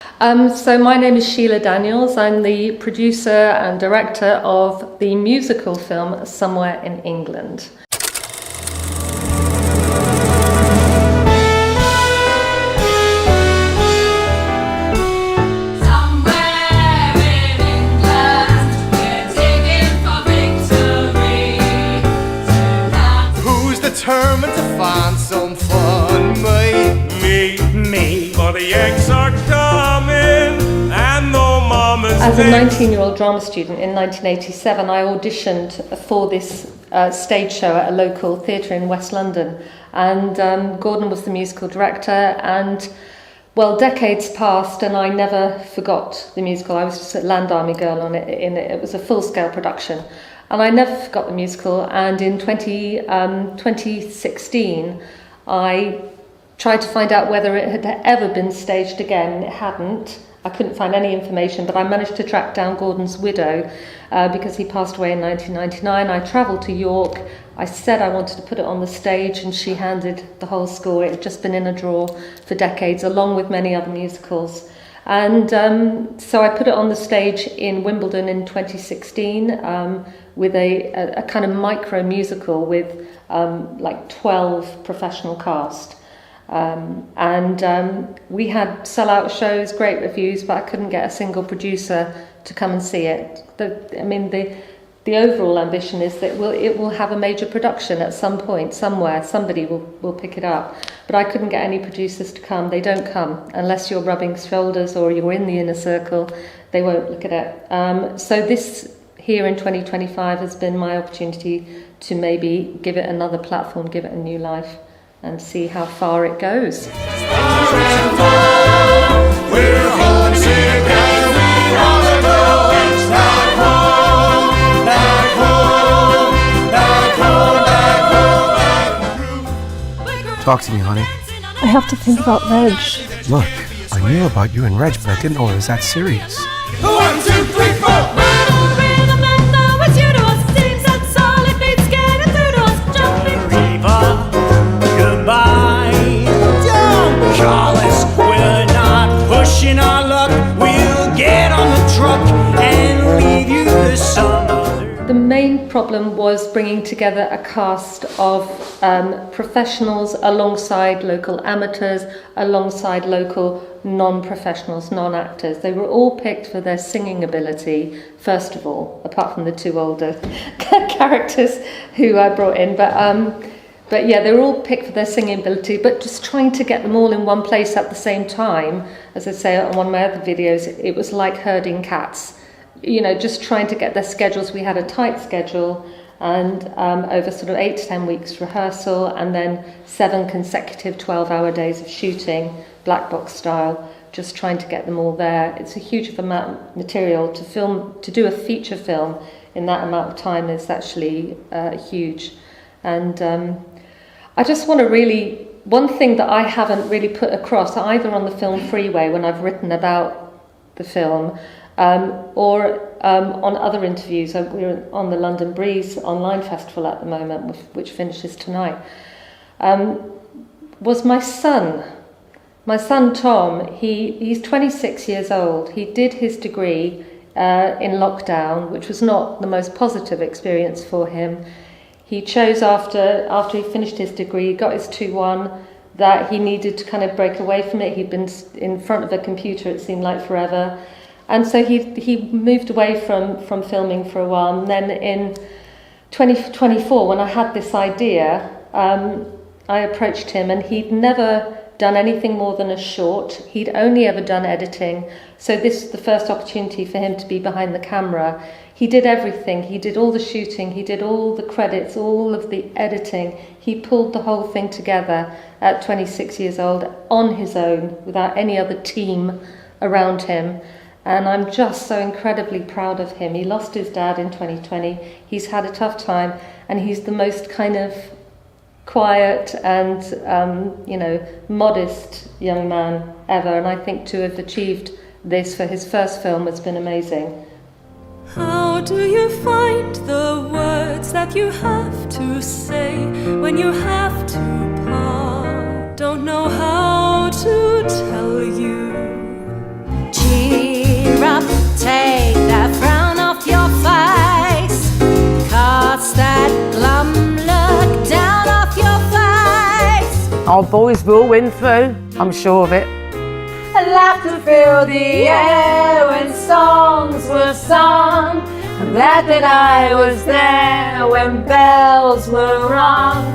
So my name is Sheila Daniels. I'm the producer and director of the musical film Somewhere in England. Determined to find some fun, me. For the eggs are coming, and no mama's. As a 19-year-old drama student in 1987, I auditioned for this stage show at a local theatre in West London, and Gordon was the musical director. And well, decades passed, and I never forgot the musical. I was just a Land Army girl on it. It was a full-scale production. And I never forgot the musical, and in 2016 I tried to find out whether it had ever been staged again. It hadn't. I couldn't find any information, but I managed to track down Gordon's widow because he passed away in 1999. I travelled to York. I said I wanted to put it on the stage, and she handed the whole score. It had just been in a drawer for decades, along with many other musicals. And so I put it on the stage in Wimbledon in 2016 with a kind of micro musical with like 12 professional cast. We had sellout shows, great reviews, but I couldn't get a single producer to come and see it. The overall ambition is that it will have a major production at some point, somewhere, somebody will pick it up. But I couldn't get any producers to come. They don't come unless you're rubbing shoulders or you're in the inner circle. They won't look at it. So this here in 2025 has been my opportunity to maybe give it another platform, give it a new life, and see how far it goes. Talk to me, honey. I have to think about Reg. Look, I knew about you and Reg, but I didn't know it was that serious. 1, 2, 3, 4. Goodbye. Don't call us. We're not pushing our luck. We'll get on the truck and leave you to some other. The main problem was bringing together a cast of professionals alongside local amateurs, alongside local non-professionals, non-actors. They were all picked for their singing ability, first of all, apart from the two older characters who I brought in. But yeah, they were all picked for their singing ability, but just trying to get them all in one place at the same time, as I say on one of my other videos, it was like herding cats. You know, just trying to get their schedules. We had a tight schedule, and over sort of 8 to 10 weeks rehearsal, and then 7 consecutive 12-hour days of shooting, black box style, just trying to get them all there. It's a huge amount of material to film. To do a feature film in that amount of time is actually huge. And I just want to really, one thing that I haven't really put across, either on the film Freeway when I've written about the film, or on other interviews. We're on the London Breeze online festival at the moment, which finishes tonight, was my son. My son Tom, he's 26 years old. He did his degree in lockdown, which was not the most positive experience for him. He chose after he finished his degree, got his 2-1, that he needed to kind of break away from it. He'd been in front of a computer, it seemed like forever. And so he moved away from filming for a while. And then in 2024, when I had this idea, I approached him, and he'd never done anything more than a short. He'd only ever done editing. So this was the first opportunity for him to be behind the camera. He did everything. He did all the shooting. He did all the credits, all of the editing. He pulled the whole thing together at 26 years old on his own, without any other team around him. And I'm just so incredibly proud of him. He lost his dad in 2020. He's had a tough time, and he's the most kind of quiet and, modest young man ever. And I think to have achieved this for his first film has been amazing. How do you find the words that you have to say when you have to part? Don't know how to tell you Our boys will win through, I'm sure of it. And laughter filled the air when songs were sung. I'm glad that I was there when bells were rung.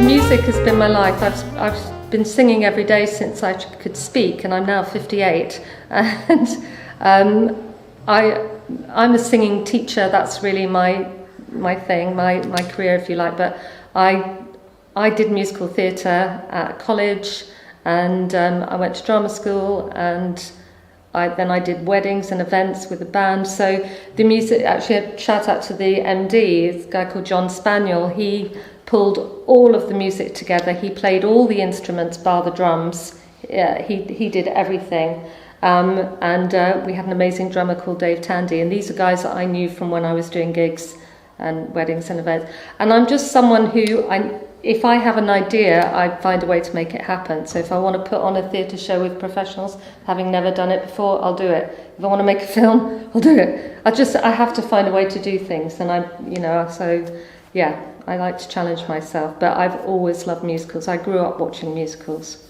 Music has been my life. I've been singing every day since I could speak, and I'm now 58. And I'm a singing teacher. That's really my thing, my career, if you like. But I did musical theatre at college, and I went to drama school, and then I did weddings and events with the band. So the music, actually, a shout out to the MD, it's a guy called John Spanyol. He pulled all of the music together. He played all the instruments bar the drums. He did everything. And we had an amazing drummer called Dave Tandy. And these are guys that I knew from when I was doing gigs and weddings and events. And I'm just someone who, if I have an idea, I find a way to make it happen. So if I want to put on a theatre show with professionals, having never done it before, I'll do it. If I want to make a film, I'll do it. I have to find a way to do things. And I like to challenge myself. But I've always loved musicals. I grew up watching musicals.